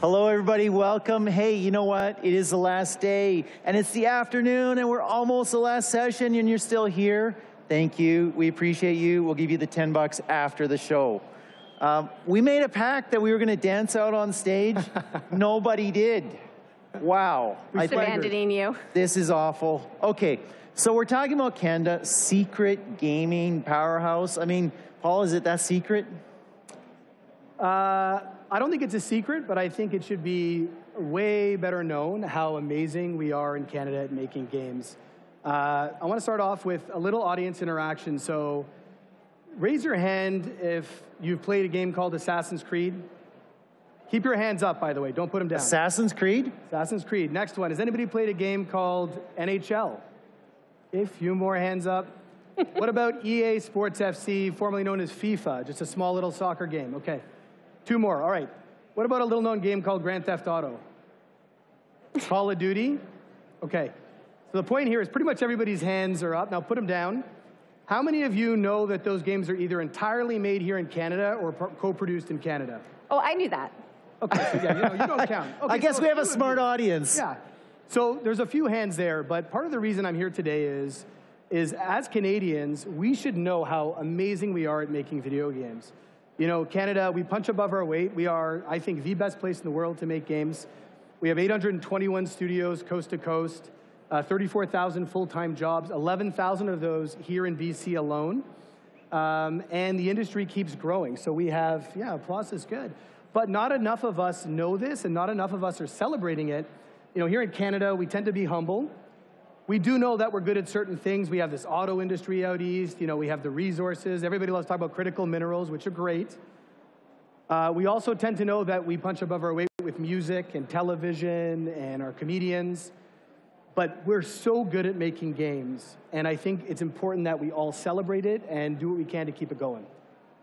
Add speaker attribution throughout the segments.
Speaker 1: Hello, everybody. Welcome. Hey, you know what? It is the last day, and it's the afternoon, and we're almost the last session, and you're still here. Thank you. We appreciate you. We'll give you the $10 after the show. We made a pact that we were going to dance out on stage. Nobody did. Wow.
Speaker 2: We're abandoning you.
Speaker 1: This is awful. Okay, so we're talking about Canada, secret gaming powerhouse. I mean, Paul, is it that secret?
Speaker 3: I don't think it's a secret, but I think it should be way better known how amazing we are in Canada at making games. I want to start off with a little audience interaction. So raise your hand if you've played a game called Assassin's Creed. Keep your hands up, by the way. Don't put them down.
Speaker 1: Assassin's Creed?
Speaker 3: Assassin's Creed. Next one. Has anybody played a game called NHL? A few more hands up. What about EA Sports FC, formerly known as FIFA? Just a small little soccer game. Okay. 2 more. All right. What about a little-known game called Grand Theft Auto? Call of Duty? Okay. So the point here is pretty much everybody's hands are up. Now put them down. How many of you know that those games are either entirely made here in Canada or co-produced in Canada?
Speaker 2: Oh, I knew that.
Speaker 3: Okay, so yeah, you don't count. Okay,
Speaker 1: I guess we have a smart audience.
Speaker 3: Yeah. So there's a few hands there, but part of the reason I'm here today is as Canadians, we should know how amazing we are at making video games. You know, Canada, we punch above our weight. We are, I think, the best place in the world to make games. We have 821 studios coast to coast, 34,000 full-time jobs, 11,000 of those here in BC alone. And the industry keeps growing. So we have, yeah, applause is good. But not enough of us know this, and not enough of us are celebrating it. You know, here in Canada, we tend to be humble. We do know that we're good at certain things. We have this auto industry out east. You know, we have the resources. Everybody loves to talk about critical minerals, which are great. We also tend to know that we punch above our weight with music and television and our comedians. But we're so good at making games, and I think it's important that we all celebrate it and do what we can to keep it going.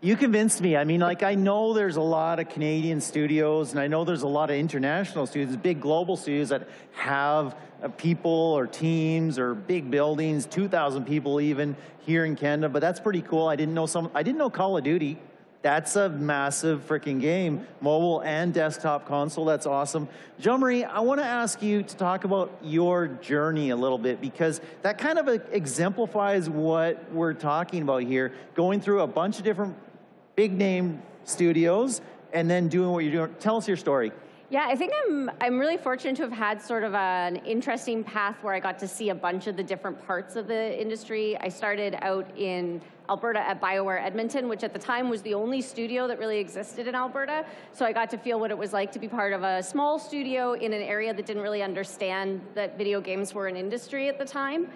Speaker 1: You convinced me. I mean, like, I know there's a lot of Canadian studios, and I know there's a lot of international studios, big global studios that have people or teams or big buildings, 2,000 people even here in Canada. But that's pretty cool. I didn't know Call of Duty. That's a massive freaking game, mobile and desktop console. That's awesome. Jeanne-Marie, I want to ask you to talk about your journey a little bit, because that kind of exemplifies what we're talking about here, going through a bunch of different big name studios and then doing what you're doing. Tell us your story.
Speaker 2: Yeah, I think I'm really fortunate to have had sort of an interesting path where I got to see a bunch of the different parts of the industry. I started out in Alberta at BioWare Edmonton, which at the time was the only studio that really existed in Alberta. So I got to feel what it was like to be part of a small studio in an area that didn't really understand that video games were an industry at the time.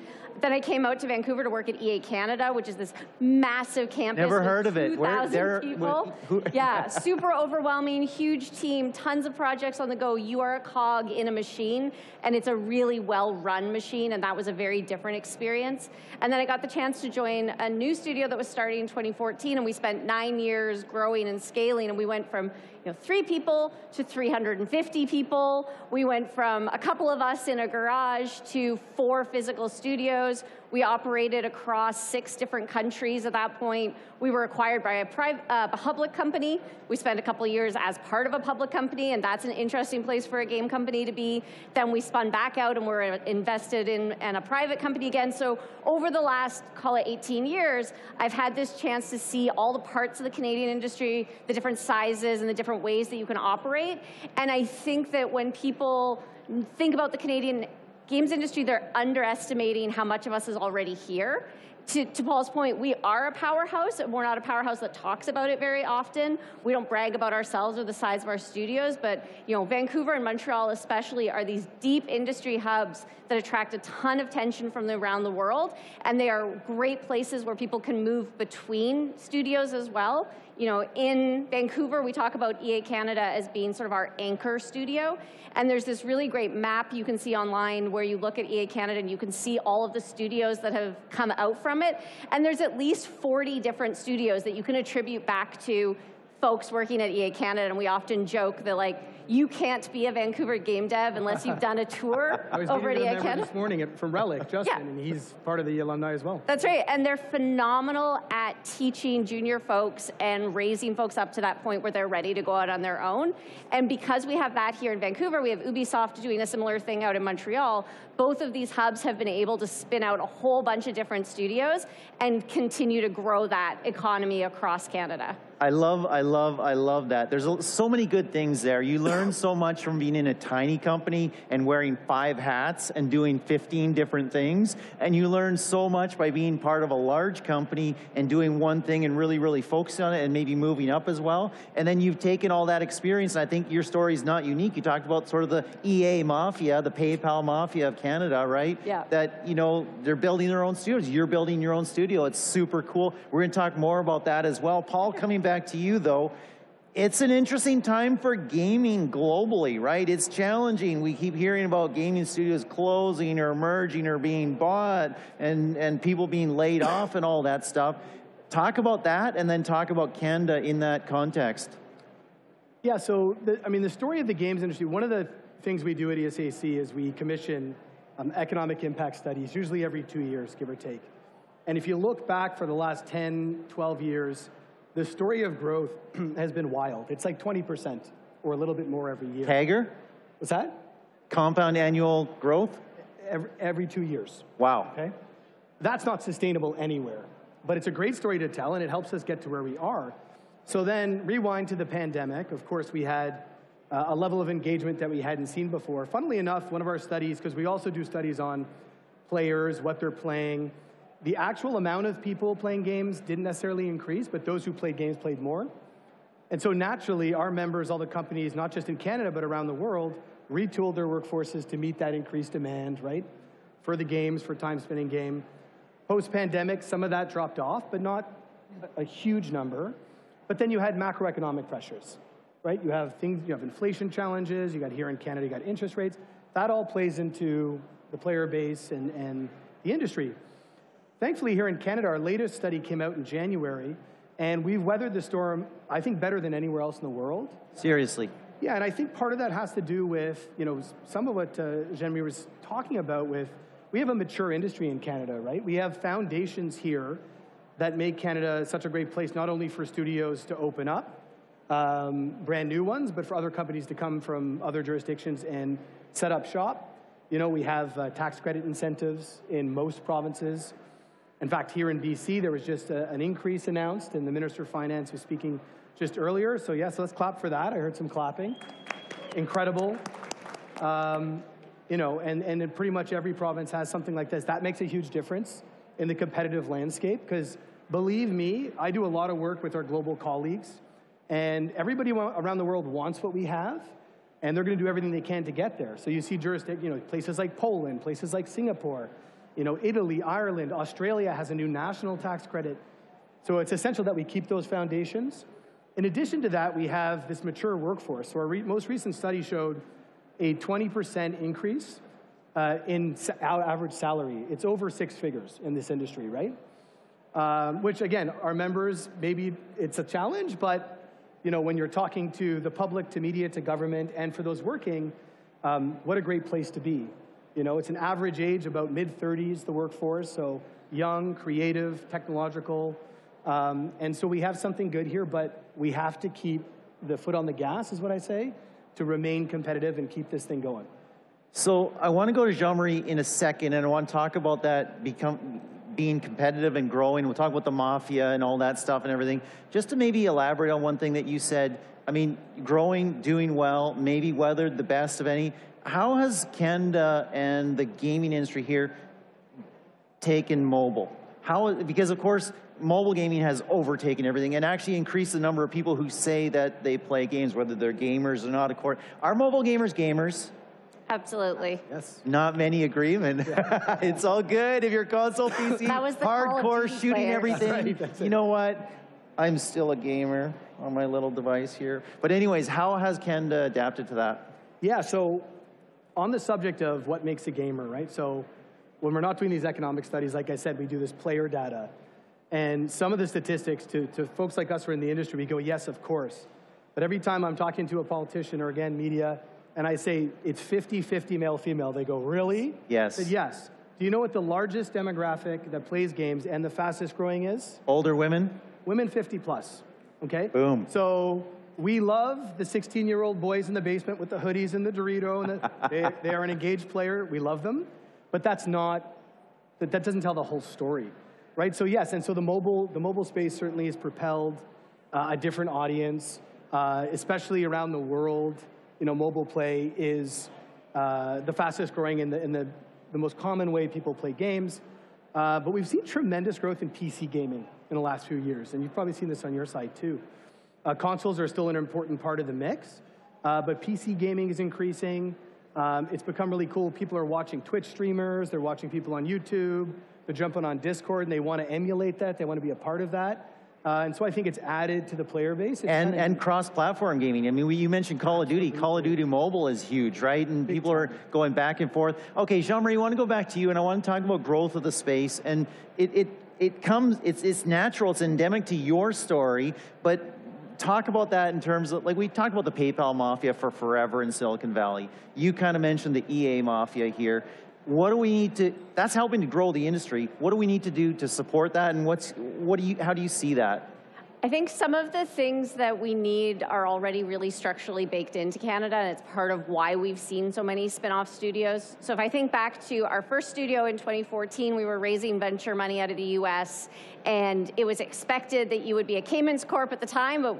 Speaker 2: Then I came out to Vancouver to work at EA Canada, which is this massive campus.
Speaker 1: Never heard of it.
Speaker 2: 2,000 people. Yeah, super overwhelming, huge team, tons of projects on the go. You are a cog in a machine, and it's a really well-run machine, and that was a very different experience. And then I got the chance to join a new studio that was starting in 2014, and we spent 9 years growing and scaling, and we went from 3 people to 350 people. We went from a couple of us in a garage to 4 physical studios. We operated across 6 different countries at that point. We were acquired by a public company. We spent a couple of years as part of a public company, and that's an interesting place for a game company to be. Then we spun back out and were invested in a private company again. So over the last, call it 18 years, I've had this chance to see all the parts of the Canadian industry, the different sizes and the different ways that you can operate. And I think that when people think about the Canadian games industry, they're underestimating how much of us is already here. To Paul's point, we are a powerhouse, and we're not a powerhouse that talks about it very often. We don't brag about ourselves or the size of our studios, but Vancouver and Montreal especially are these deep industry hubs that attract a ton of attention from around the world, and they are great places where people can move between studios as well. In Vancouver, we talk about EA Canada as being sort of our anchor studio. And there's this really great map you can see online where you look at EA Canada and you can see all of the studios that have come out from it. And there's at least 40 different studios that you can attribute back to folks working at EA Canada, and we often joke that like, you can't be a Vancouver game dev unless you've done a tour over at EA Canada.
Speaker 3: This morning from Relic, Justin, and he's part of the alumni as well.
Speaker 2: That's right, and they're phenomenal at teaching junior folks and raising folks up to that point where they're ready to go out on their own. And because we have that here in Vancouver, we have Ubisoft doing a similar thing out in Montreal. Both of these hubs have been able to spin out a whole bunch of different studios and continue to grow that economy across Canada.
Speaker 1: I love that. There's so many good things there. You learn so much from being in a tiny company and wearing 5 hats and doing 15 different things. And you learn so much by being part of a large company and doing one thing and really, really focusing on it and maybe moving up as well. And then you've taken all that experience, and I think your story is not unique. You talked about sort of the EA mafia, the PayPal mafia of Canada, right?
Speaker 2: Yeah.
Speaker 1: That, you know, they're building their own studios. You're building your own studio. It's super cool. We're going to talk more about that as well. Paul, coming back to you, though, it's an interesting time for gaming globally, right? It's challenging. We keep hearing about gaming studios closing or merging or being bought and people being laid off and all that stuff. Talk about that and then talk about Canada in that context.
Speaker 3: Yeah, so, the story of the games industry, one of the things we do at ESAC is we commission economic impact studies, usually every 2 years, give or take. And if you look back for the last 10, 12 years, the story of growth has been wild. It's like 20% or a little bit more every year.
Speaker 1: CAGR?
Speaker 3: What's that?
Speaker 1: Compound annual growth?
Speaker 3: Every 2 years.
Speaker 1: Wow.
Speaker 3: Okay? That's not sustainable anywhere. But it's a great story to tell, and it helps us get to where we are. So then, rewind to the pandemic. Of course, we had a level of engagement that we hadn't seen before. Funnily enough, one of our studies, because we also do studies on players, what they're playing, the actual amount of people playing games didn't necessarily increase, but those who played games played more. And so naturally, our members, all the companies, not just in Canada, but around the world, retooled their workforces to meet that increased demand, right? For the games, for time spent in game. Post-pandemic, some of that dropped off, but not a huge number. But then you had macroeconomic pressures, right? You have inflation challenges, you got here in Canada, you got interest rates. That all plays into the player base and the industry. Thankfully, here in Canada, our latest study came out in January, and we've weathered the storm, I think, better than anywhere else in the world.
Speaker 1: Seriously.
Speaker 3: Yeah, and I think part of that has to do with, some of what Jeanne-Marie was talking about with, we have a mature industry in Canada, right? We have foundations here that make Canada such a great place, not only for studios to open up, brand new ones, but for other companies to come from other jurisdictions and set up shop. We have tax credit incentives in most provinces. In fact, here in BC, there was just an increase announced, and the Minister of Finance was speaking just earlier. So yes, let's clap for that. I heard some clapping. Incredible. And in pretty much every province has something like this. That makes a huge difference in the competitive landscape, because believe me, I do a lot of work with our global colleagues, and everybody around the world wants what we have, and they're going to do everything they can to get there. So you see places like Poland, places like Singapore, Italy, Ireland, Australia has a new national tax credit. So it's essential that we keep those foundations. In addition to that, we have this mature workforce. So our most recent study showed a 20% increase in our average salary. It's over 6 figures in this industry, right? Which, again, our members, maybe it's a challenge, but when you're talking to the public, to media, to government, and for those working, what a great place to be. It's an average age, about mid-30s, the workforce, so young, creative, technological. And so we have something good here, but we have to keep the foot on the gas, is what I say, to remain competitive and keep this thing going.
Speaker 1: So I want to go to Jeanne-Marie in a second, and I want to talk about that being competitive and growing. We'll talk about the mafia and all that stuff and everything. Just to maybe elaborate on one thing that you said, growing, doing well, maybe weathered the best of any. How has Canada and the gaming industry here taken mobile? Because of course, mobile gaming has overtaken everything and actually increased the number of people who say that they play games, whether they're gamers or not. Of course, are mobile gamers?
Speaker 2: Absolutely.
Speaker 3: Yes.
Speaker 1: Not many agreement. Yeah. It's all good if you're console PC,
Speaker 2: that was the
Speaker 1: hardcore shooting players. Everything.
Speaker 3: That's right,
Speaker 1: you know what? I'm still a gamer on my little device here. But anyways, how has Canada adapted to that?
Speaker 3: Yeah, so on the subject of what makes a gamer, right? So when we're not doing these economic studies, like I said, we do this player data. And some of the statistics to folks like us who are in the industry, we go, yes, of course. But every time I'm talking to a politician or, again, media, and I say it's 50-50 male-female, they go, really?
Speaker 1: Yes.
Speaker 3: I said, yes. Do you know what the largest demographic that plays games and the fastest growing is?
Speaker 1: Older women?
Speaker 3: Women 50 plus, okay?
Speaker 1: Boom.
Speaker 3: So we love the 16-year-old boys in the basement with the hoodies and the Dorito, and they are an engaged player. We love them. But that's not, that doesn't tell the whole story, right? So yes, and so the mobile space certainly has propelled a different audience, especially around the world. You know, mobile play is the fastest growing in the most common way people play games. But we've seen tremendous growth in PC gaming in the last few years, and you've probably seen this on your side too. Consoles are still an important part of the mix, but PC gaming is increasing. It's become really cool. People are watching Twitch streamers. They're watching people on YouTube. They're jumping on Discord, and they want to emulate that. They want to be a part of that. And so I think it's added to the player base.
Speaker 1: And cross-platform gaming. I mean, you mentioned Call of Duty. Call of Duty Mobile is huge, right? And people are going back and forth. Okay, Jeanne-Marie, I want to go back to you, and I want to talk about growth of the space. And it's natural, it's endemic to your story, but talk about that in terms of, like, we talked about the PayPal mafia for forever in Silicon Valley. You kind of mentioned the EA mafia here. What do we need to, that's helping to grow the industry. What do we need to do to support that, and how do you see that?
Speaker 2: I think some of the things that we need are already really structurally baked into Canada, and it's part of why we've seen so many spin-off studios. So if I think back to our first studio in 2014, we were raising venture money out of the US, and it was expected that you would be a Cayman's Corp at the time, but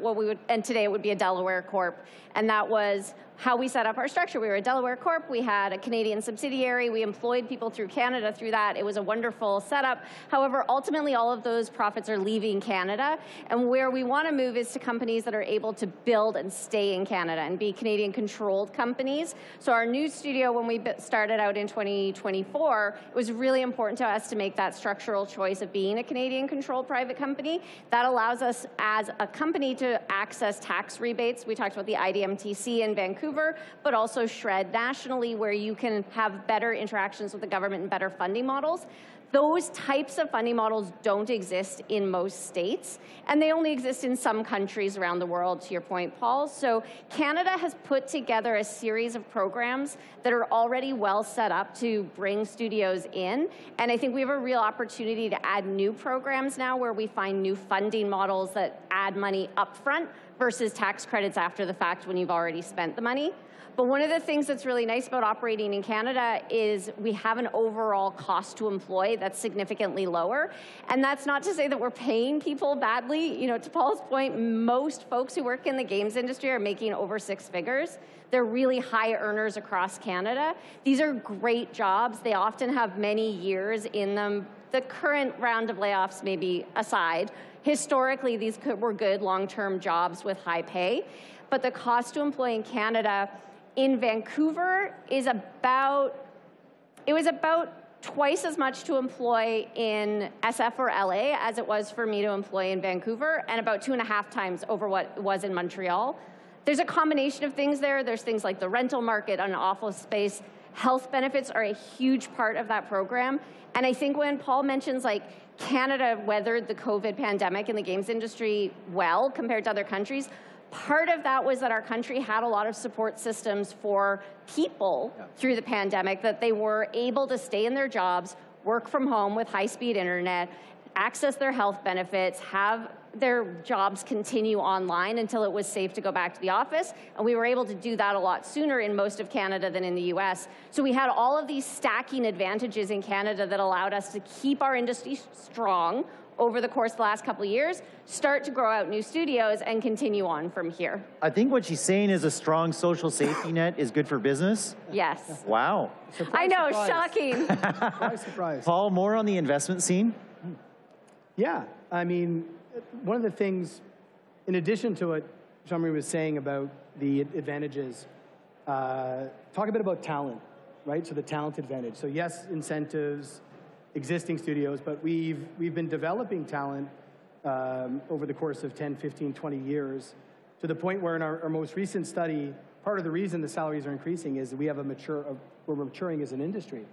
Speaker 2: and today it would be a Delaware Corp. And that was how we set up our structure. We were a Delaware Corp, we had a Canadian subsidiary, we employed people through Canada through that. It was a wonderful setup. However, ultimately all of those profits are leaving Canada, and where we want to move is to companies that are able to build and stay in Canada and be Canadian controlled companies. So our new studio, when we started out in 2024, it was really important to us to make that structural choice of being a Canadian controlled private company. That allows us as a company to access tax rebates. We talked about the IDMTC in Vancouver, but also SHRED nationally, where you can have better interactions with the government and better funding models. Those types of funding models don't exist in most states, and they only exist in some countries around the world, to your point, Paul. So Canada has put together a series of programs that are already well set up to bring studios in, and I think we have a real opportunity to add new programs now where we find new funding models that add money upfront versus tax credits after the fact when you've already spent the money. But one of the things that's really nice about operating in Canada is we have an overall cost to employ that's significantly lower. And that's not to say that we're paying people badly. You know, to Paul's point, most folks who work in the games industry are making over 6 figures. They're really high earners across Canada. These are great jobs. They often have many years in them. The current round of layoffs maybe aside, historically these were good long-term jobs with high pay. But the cost to employ in Canada, in Vancouver, is about twice as much to employ in SF or LA as it was for me to employ in Vancouver, and about 2.5 times over what it was in Montreal. There's a combination of things there. There's things like the rental market on office space. Health benefits are a huge part of that program. And I think when Paul mentions, like, Canada weathered the COVID pandemic in the games industry well compared to other countries, part of that was that our country had a lot of support systems for people through the pandemic, that they were able to stay in their jobs, work from home with high-speed internet, access their health benefits, have their jobs continue online until it was safe to go back to the office. And we were able to do that a lot sooner in most of Canada than in the US. So we had all of these stacking advantages in Canada that allowed us to keep our industry strong over the course of the last couple of years, start to grow out new studios, and continue on from here.
Speaker 1: I think what she's saying is a strong social safety net is good for business.
Speaker 2: Yes.
Speaker 1: Wow.
Speaker 3: Surprise,
Speaker 2: I know,
Speaker 3: surprise.
Speaker 2: shocking.
Speaker 3: Surprise, surprise.
Speaker 1: Paul, more on the investment scene?
Speaker 3: Yeah, I mean, one of the things, in addition to what Jeanne-Marie was saying about the advantages, talk a bit about talent, right? So the talent advantage. So yes, incentives, existing studios, but we've been developing talent over the course of 10, 15, 20 years, to the point where in our most recent study, part of the reason the salaries are increasing is that we're maturing as an industry.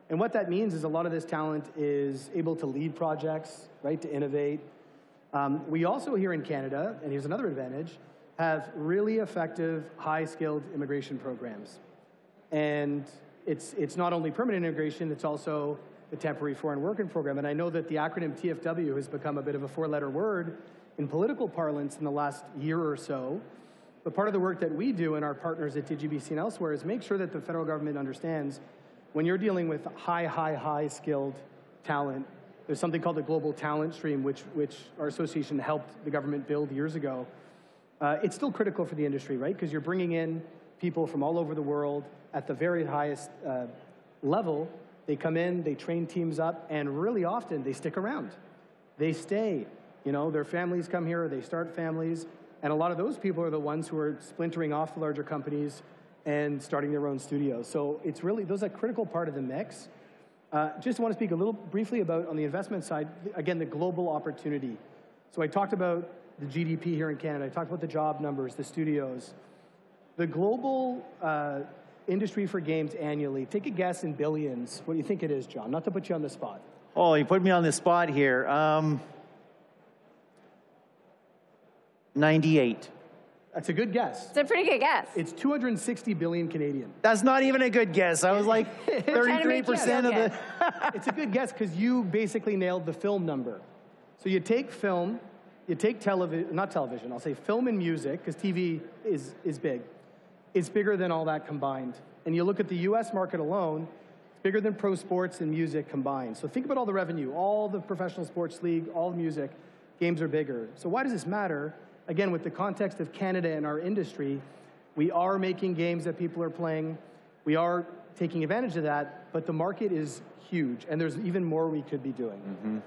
Speaker 3: And what that means is a lot of this talent is able to lead projects, right, to innovate. We also here in Canada, and here's another advantage, have really effective, high-skilled immigration programs. And it's not only permanent immigration, it's also the temporary foreign working program. And I know that the acronym TFW has become a bit of a four-letter word in political parlance in the last year or so. But part of the work that we do and our partners at DigiBC and elsewhere is make sure that the federal government understands when you're dealing with high skilled talent, there's something called the Global Talent Stream, which our association helped the government build years ago. It's still critical for the industry, right? Because you're bringing in people from all over the world at the very highest level. They come in, they train teams up, and really often they stick around. They stay. You know, their families come here, they start families, and a lot of those people are the ones who are splintering off the larger companies and starting their own studios. So it's really, those are a critical part of the mix. Just want to speak a little briefly about, on the investment side, again, the global opportunity. So I talked about the GDP here in Canada. I talked about the job numbers, the studios. The global industry for games annually, take a guess in billions. What do you think it is, John? Not to put you on the spot.
Speaker 1: Oh, you put me on the spot here. 98.
Speaker 3: That's a good guess.
Speaker 2: It's a pretty good guess.
Speaker 3: It's 260 billion Canadian.
Speaker 1: That's not even a good guess. I was like 33% of the...
Speaker 3: It's a good guess because you basically nailed the film number. So you take film, you take television, not television, I'll say film and music, because TV is big. It's bigger than all that combined. And you look at the US market alone, it's bigger than pro sports and music combined. So think about all the revenue, all the professional sports league, all the music, games are bigger. So why does this matter? Again, with the context of Canada and our industry, we are making games that people are playing. We are taking advantage of that, but the market is huge, and there's even more we could be doing.
Speaker 1: Mm-hmm.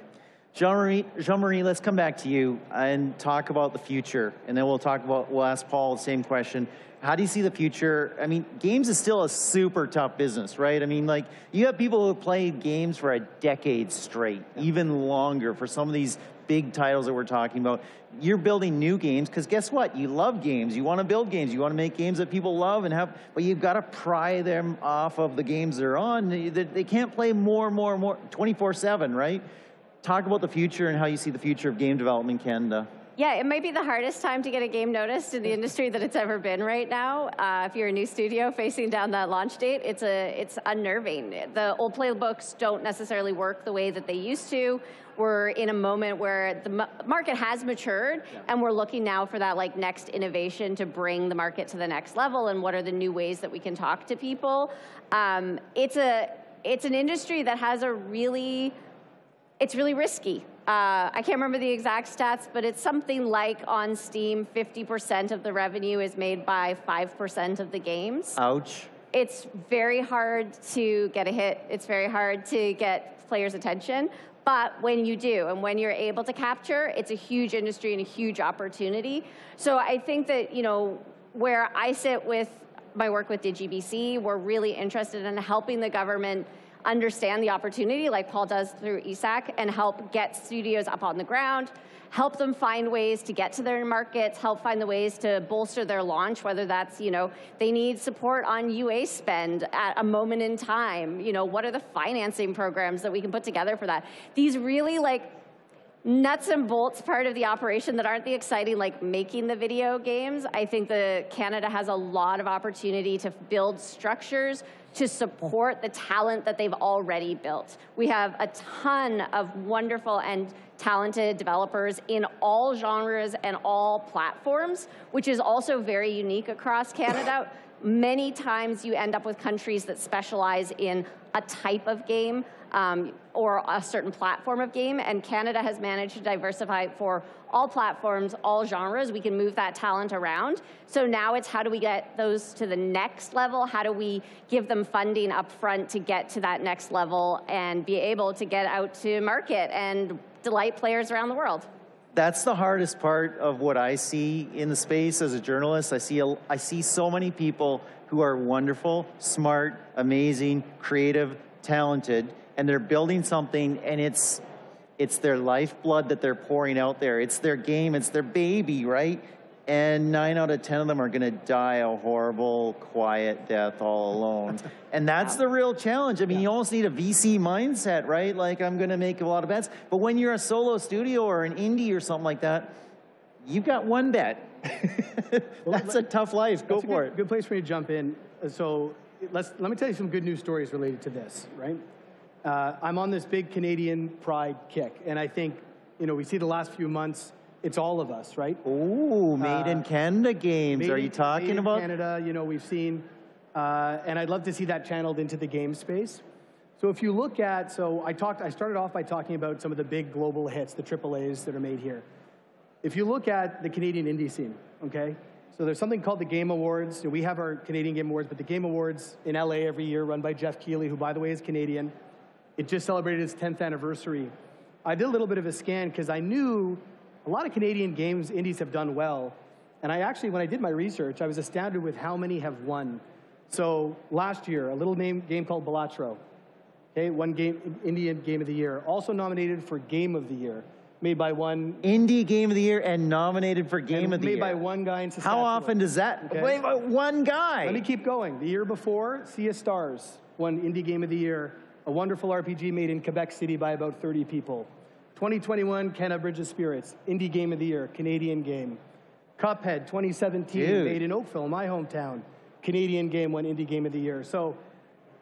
Speaker 1: Jeanne-Marie, let's come back to you and talk about the future, and then we'll ask Paul the same question. How do you see the future? I mean, games is still a super tough business, right? I mean, like, you have people who have played games for a decade straight, even longer for some of these big titles that we're talking about. You're building new games, because guess what? You love games. You want to build games. You want to make games that people love and have, but you've got to pry them off of the games they're on. They can't play more 24/7, right? Talk about the future and how you see the future of game development in Canada.
Speaker 2: Yeah, it might be the hardest time to get a game noticed in the industry that it's ever been right now. If you're a new studio facing down that launch date, it's unnerving. The old playbooks don't necessarily work the way that they used to. We're in a moment where the market has matured, and we're looking now for that like next innovation to bring the market to the next level, and what are the new ways that we can talk to people. It's an industry that has it's really risky. I can't remember the exact stats, but it's something like on Steam, 50% of the revenue is made by 5% of the games.
Speaker 1: Ouch.
Speaker 2: It's very hard to get a hit. It's very hard to get players' attention. But when you do, and when you're able to capture, it's a huge industry and a huge opportunity. So I think that, you know, where I sit with my work with DigiBC, we're really interested in helping the government understand the opportunity, like Paul does through ESAC, and help get studios up on the ground, help them find ways to get to their markets, help find the ways to bolster their launch, whether that's, you know, they need support on UA spend at a moment in time. You know, what are the financing programs that we can put together for that? These really like nuts and bolts part of the operation that aren't the exciting, like making the video games. I think that Canada has a lot of opportunity to build structures to support the talent that they've already built. We have a ton of wonderful and talented developers in all genres and all platforms, which is also very unique across Canada. Many times you end up with countries that specialize in a type of game or a certain platform of game, and Canada has managed to diversify for all platforms, all genres. We can move that talent around. So now it's how do we get those to the next level? How do we give them funding up front to get to that next level and be able to get out to market and delight players around the world?
Speaker 1: That's the hardest part of what I see in the space as a journalist. I see so many people who are wonderful, smart, amazing, creative, talented, and they're building something, and it's their lifeblood that they're pouring out there. It's their game, it's their baby, right? and 9 out of 10 of them are going to die a horrible, quiet death all alone. And that's the real challenge. I mean, you almost need a VC mindset, right? Like, I'm going to make a lot of bets. But when you're a solo studio or an indie or something like that, you've got one bet. That's a tough life. Go for it.
Speaker 3: Good place for me to jump in. So let me tell you some good news stories related to this, right? I'm on this big Canadian pride kick, and I think, you know, we see the last few months, it's all of us, right?
Speaker 1: Ooh, Made in Canada games. Are you talking about?
Speaker 3: Made in Canada, you know, we've seen, and I'd love to see that channeled into the game space. So if you look at, I started off by talking about some of the big global hits, the AAAs that are made here. If you look at the Canadian indie scene, okay? So there's something called the Game Awards. We have our Canadian Game Awards, but the Game Awards in LA every year, run by Jeff Keighley, who, by the way, is Canadian. It just celebrated its 10th anniversary. I did a little bit of a scan because I knew a lot of Canadian games, indies have done well. And I actually, when I did my research, I was astounded with how many have won. So last year, a little game called Balatro, okay, won Indian Game of the Year. Also nominated for Game of the Year, made by one.
Speaker 1: Indie Game of the Year and nominated for Game of the Year.
Speaker 3: Made by one guy in Saskatchewan.
Speaker 1: How often does that?
Speaker 3: Okay.
Speaker 1: Wait, one guy.
Speaker 3: Let me keep going. The year before, Sea of Stars won Indie Game of the Year, a wonderful RPG made in Quebec City by about 30 people. 2021, Canada Bridge of Spirits, Indie Game of the Year, Canadian game. Cuphead, 2017, made in Oakville, my hometown. Canadian game, won Indie Game of the Year. So,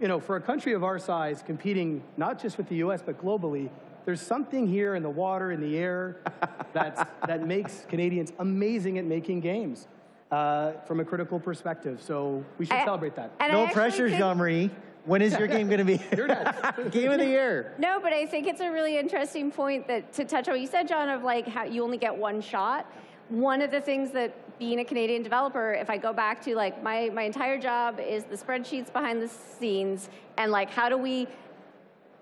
Speaker 3: you know, for a country of our size, competing not just with the US, but globally, there's something here in the water, in the air, that makes Canadians amazing at making games from a critical perspective. So we should celebrate that.
Speaker 1: No pressure, Jeanne-Marie. When is your game going to be?
Speaker 3: You're next.
Speaker 1: Game of the Year.
Speaker 2: No, but I think it's a really interesting point that to touch on what you said, John, of like how you only get one shot. One of the things that being a Canadian developer, if I go back to like my entire job is the spreadsheets behind the scenes and like how do we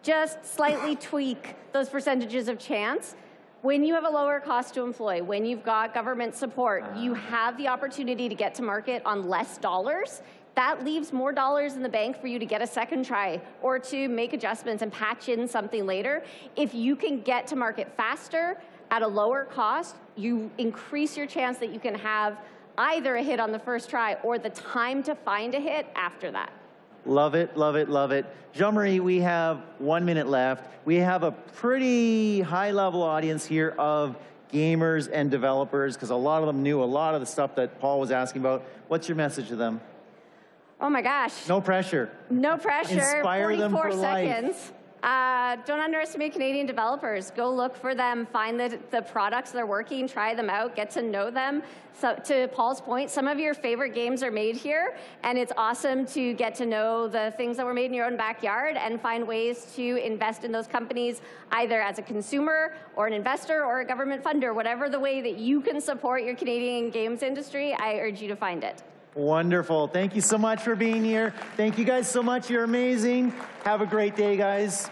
Speaker 2: just slightly tweak those percentages of chance. When you have a lower cost to employ, when you've got government support, you have the opportunity to get to market on less dollars. That leaves more dollars in the bank for you to get a second try or to make adjustments and patch in something later. If you can get to market faster at a lower cost, you increase your chance that you can have either a hit on the first try or the time to find a hit after that.
Speaker 1: Love it, love it, love it. Jeanne-Marie, we have 1 minute left. We have a pretty high-level audience here of gamers and developers because a lot of them knew a lot of the stuff that Paul was asking about. What's your message to them?
Speaker 2: Oh my gosh.
Speaker 1: No pressure.
Speaker 2: No pressure.
Speaker 1: Inspire them for
Speaker 2: 44 seconds.
Speaker 1: life.
Speaker 2: Don't underestimate Canadian developers. Go look for them, find the products that are working, try them out, get to know them. So to Paul's point, some of your favorite games are made here, and it's awesome to get to know the things that were made in your own backyard and find ways to invest in those companies, either as a consumer or an investor or a government funder, whatever the way that you can support your Canadian games industry, I urge you to find it.
Speaker 1: Wonderful. Thank you so much for being here. Thank you guys so much. You're amazing. Have a great day, guys.